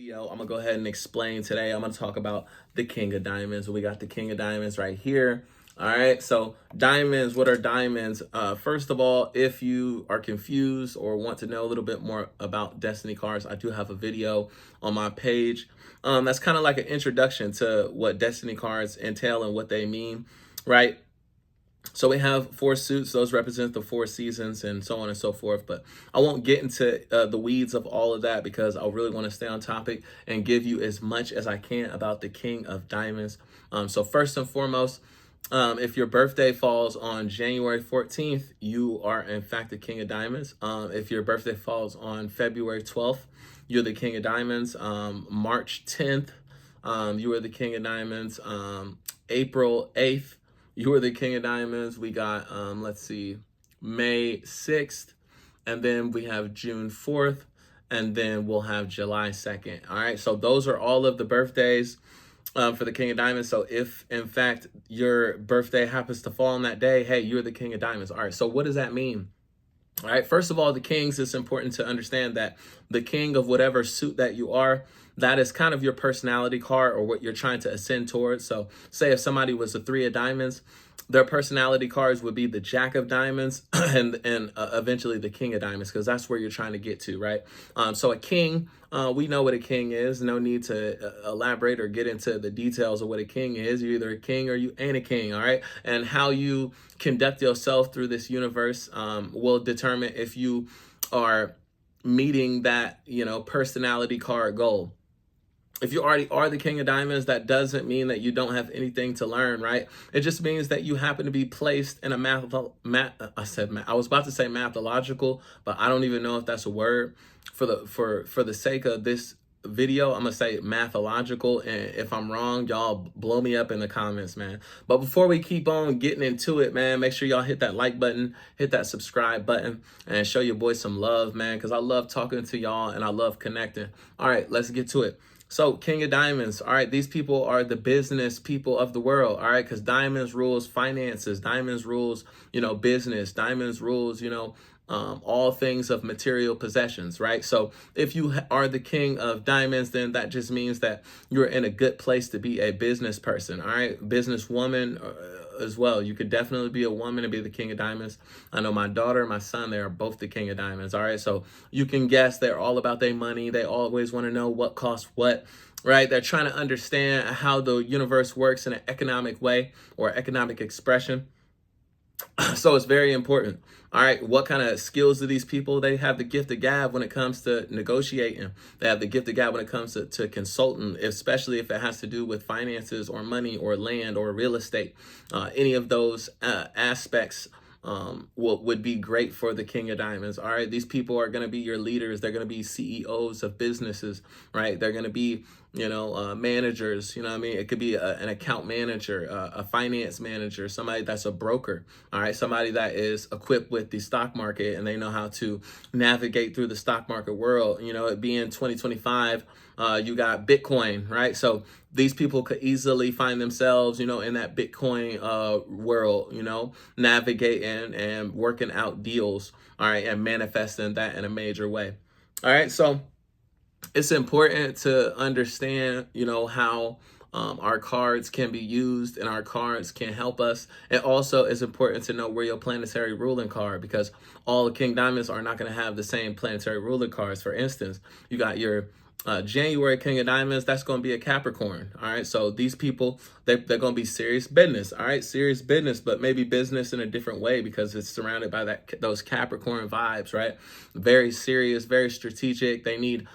Video. I'm gonna go ahead and explain today. I'm gonna talk about the King of Diamonds. We got the King of Diamonds right here. All right, so diamonds, what are diamonds? First of all, if you are confused or want to know a little bit more about Destiny cards, I do have a video on my page. That's kind of like an introduction to what Destiny cards entail and what they mean, right? So we have four suits; those represent the four seasons and so on and so forth. But I won't get into the weeds of all of that because I really want to stay on topic and give you as much as I can about the King of Diamonds. So first and foremost, if your birthday falls on January 14th, you are in fact the King of Diamonds. If your birthday falls on February 12th, you're the King of Diamonds. March 10th, you are the King of Diamonds. April 8th, you are the King of Diamonds. We got, let's see, May 6th, and then we have June 4th, and then we'll have July 2nd. All right, so those are all of the birthdays for the King of Diamonds. So if, in fact, your birthday happens to fall on that day, hey, you're the King of Diamonds. All right, so what does that mean? All right, first of all, the kings, it's important to understand that the king of whatever suit that you are, that is kind of your personality card or what you're trying to ascend towards. So say if somebody was a three of diamonds, their personality cards would be the Jack of Diamonds and eventually the King of Diamonds, because that's where you're trying to get to, right? So a king, we know what a king is. No need to elaborate or get into the details of what a king is. You're either a king or you ain't a king, all right? And how you conduct yourself through this universe will determine if you are meeting that, personality card goal. If you already are the King of Diamonds, that doesn't mean that you don't have anything to learn, right? It just means that you happen to be placed in a I was about to say mathological, but I don't even know if that's a word. For the sake of this video, I'm gonna say mathological, and if I'm wrong, y'all blow me up in the comments, man. But before we keep on getting into it, man, make sure y'all hit that like button, hit that subscribe button, and show your boy some love, man, because I love talking to y'all and I love connecting. All right, let's get to it. So King of Diamonds, all right, these people are the business people of the world, all right, because diamonds rules finances, diamonds rules, business, diamonds rules, all things of material possessions, right? So if you are the King of Diamonds, then that just means that you're in a good place to be a business person, all right, businesswoman as well. You could definitely be a woman and be the King of Diamonds. I know my daughter and my son, they are both the King of Diamonds, all right? So you can guess they're all about their money. They always want to know what costs what, right? They're trying to understand how the universe works in an economic way or economic expression. So it's very important. All right, what kind of skills do these people? They have the gift of gab when it comes to negotiating. They have the gift of gab when it comes to consulting, especially if it has to do with finances or money or land or real estate. Any of those aspects would be great for the King of Diamonds. All right, these people are going to be your leaders. They're going to be CEOs of businesses, right? They're going to be managers, what I mean? It could be an account manager, a finance manager, somebody that's a broker, all right? Somebody that is equipped with the stock market and they know how to navigate through the stock market world. It being 2025, you got Bitcoin, right? So these people could easily find themselves, in that Bitcoin world, navigating and working out deals, all right, and manifesting that in a major way. All right, so it's important to understand, how our cards can be used and our cards can help us. It also is important to know where your planetary ruling card, because all the King Diamonds are not going to have the same planetary ruling cards. For instance, you got your January King of Diamonds, that's going to be a Capricorn. All right, so these people, they're going to be serious business. All right, serious business, but maybe business in a different way because it's surrounded by those Capricorn vibes, right? Very serious, very strategic. They need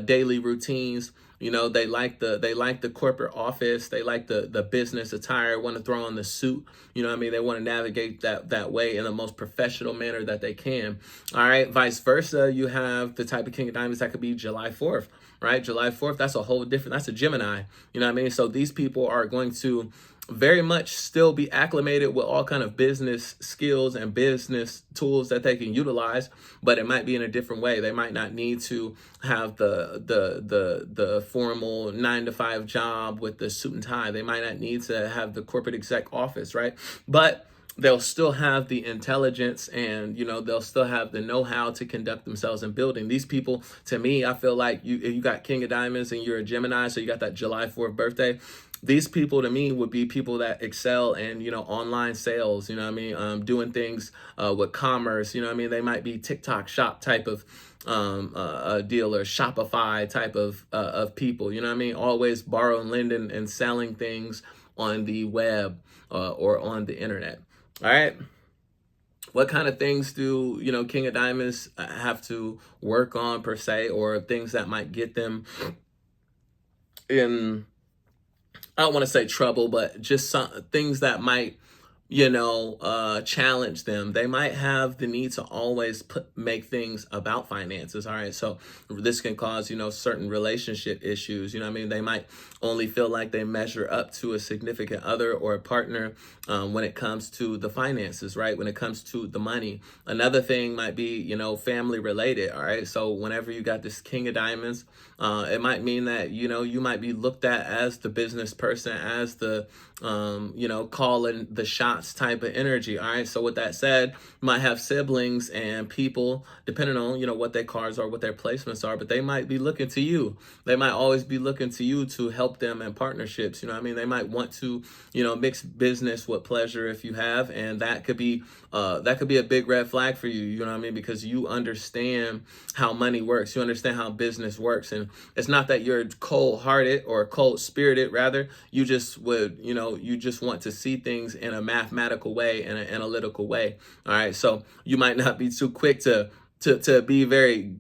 daily routines. They like the corporate office. They like the business attire, want to throw on the suit. What I mean? They want to navigate that way in the most professional manner that they can. All right. Vice versa, you have the type of King of Diamonds that could be July 4th, right? July 4th, that's a whole different, that's a Gemini. What I mean? So these people are going to very much still be acclimated with all kind of business skills and business tools that they can utilize, but it might be in a different way. They might not need to have the formal 9-to-5 job with the suit and tie. They might not need to have the corporate exec office, right? But they'll still have the intelligence, and they'll still have the know-how to conduct themselves in building. These people, to me, I feel like you got King of Diamonds and you're a Gemini, so you got that July 4th birthday. These people to me would be people that excel in online sales, doing things with commerce. They might be TikTok shop type of dealer, Shopify type of people. Always borrowing, lending, and selling things on the web or on the internet. All right. What kind of things do King of Diamonds have to work on per se, or things that might get them in, I don't want to say trouble, but just some things that might challenge them? They might have the need to always make things about finances. All right. So this can cause, certain relationship issues. They might only feel like they measure up to a significant other or a partner when it comes to the finances, right? When it comes to the money. Another thing might be, family related. All right. So whenever you got this King of Diamonds, it might mean that, you might be looked at as the business person, as the, calling the shots type of energy. All right. So with that said, you might have siblings and people, depending on, what their cards are, what their placements are, but they might be looking to you. They might always be looking to you to help them in partnerships. They might want to, mix business with pleasure if you have, and that could be a big red flag for you. Because you understand how money works. You understand how business works. And it's not that you're cold hearted or cold spirited, rather, you just would, you just want to see things in a mathematical way, in an analytical way. All right. So you might not be too quick to be very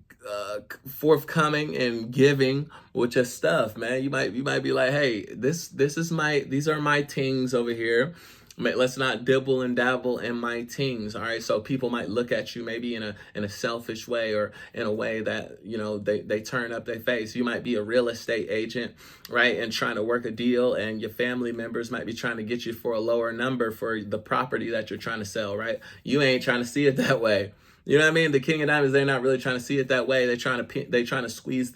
forthcoming and giving with your stuff, man. You might be like, hey, these are my tings over here. Let's not dibble and dabble in my tings. All right. So people might look at you maybe in a selfish way, or in a way that, they turn up their face. You might be a real estate agent, right? And trying to work a deal, and your family members might be trying to get you for a lower number for the property that you're trying to sell, right? You ain't trying to see it that way. You know what I mean? The King of Diamonds, they're not really trying to see it that way. They're trying to squeeze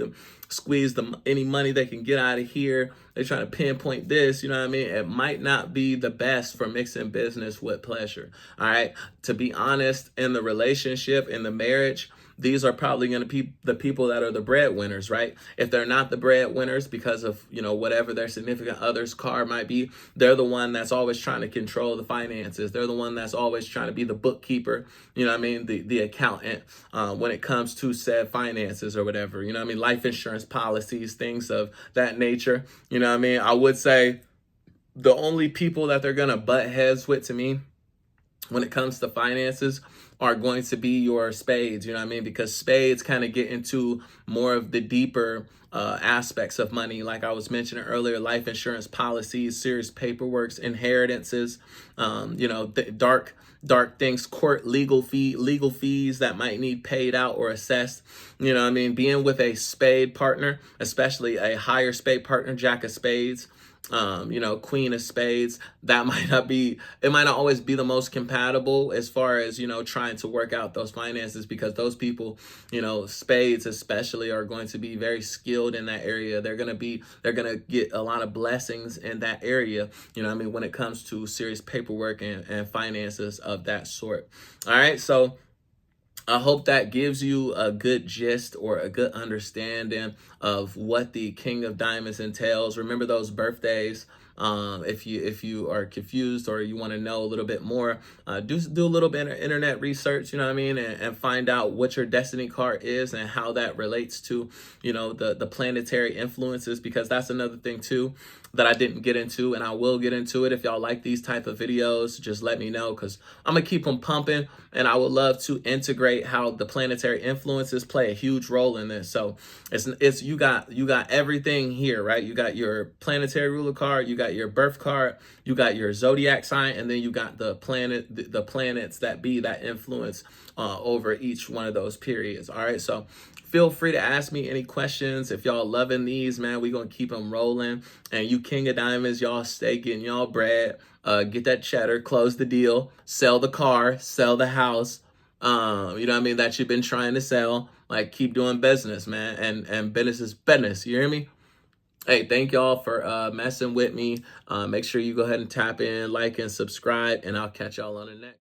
any money they can get out of here. They're trying to pinpoint this. You know what I mean? It might not be the best for mixing business with pleasure. All right. To be honest, in the relationship, in the marriage, these are probably going to be the people that are the breadwinners, right? If they're not the breadwinners because of, whatever their significant other's car might be, they're the one that's always trying to control the finances. They're the one that's always trying to be the bookkeeper, the accountant when it comes to said finances or whatever, life insurance policies, things of that nature. I would say the only people that they're going to butt heads with, to me, when it comes to finances, are going to be your spades, because spades kind of get into more of the deeper aspects of money. Like I was mentioning earlier, life insurance policies, serious paperwork, inheritances, dark things, court legal fees that might need paid out or assessed. Being with a spade partner, especially a higher spade partner, jack of spades, queen of spades, it might not always be the most compatible as far as, trying to work out those finances, because those people, spades especially, are going to be very skilled in that area. They're going to get a lot of blessings in that area, when it comes to serious paperwork and finances of that sort. All right. So I hope that gives you a good gist or a good understanding of what the King of Diamonds entails. Remember those birthdays. If you are confused or you want to know a little bit more, do a little bit of internet research, and find out what your destiny card is and how that relates to, the planetary influences, because that's another thing too that I didn't get into, and I will get into it. If y'all like these type of videos, just let me know, because I'm gonna keep them pumping, and I would love to integrate how the planetary influences play a huge role in this. So it's you got everything here, right? You got your planetary ruler card, you got your birth card, you got your zodiac sign, and then you got the planets that influence over each one of those periods. All right, so feel free to ask me any questions. If y'all loving these, man, we gonna keep them rolling. And you King of Diamonds, y'all stay getting y'all bread. Get that cheddar, close the deal, sell the car, sell the house. That you've been trying to sell. Like, keep doing business, man. And business is business. You hear me? Hey, thank y'all for messing with me. Make sure you go ahead and tap in, like, and subscribe, and I'll catch y'all on the next.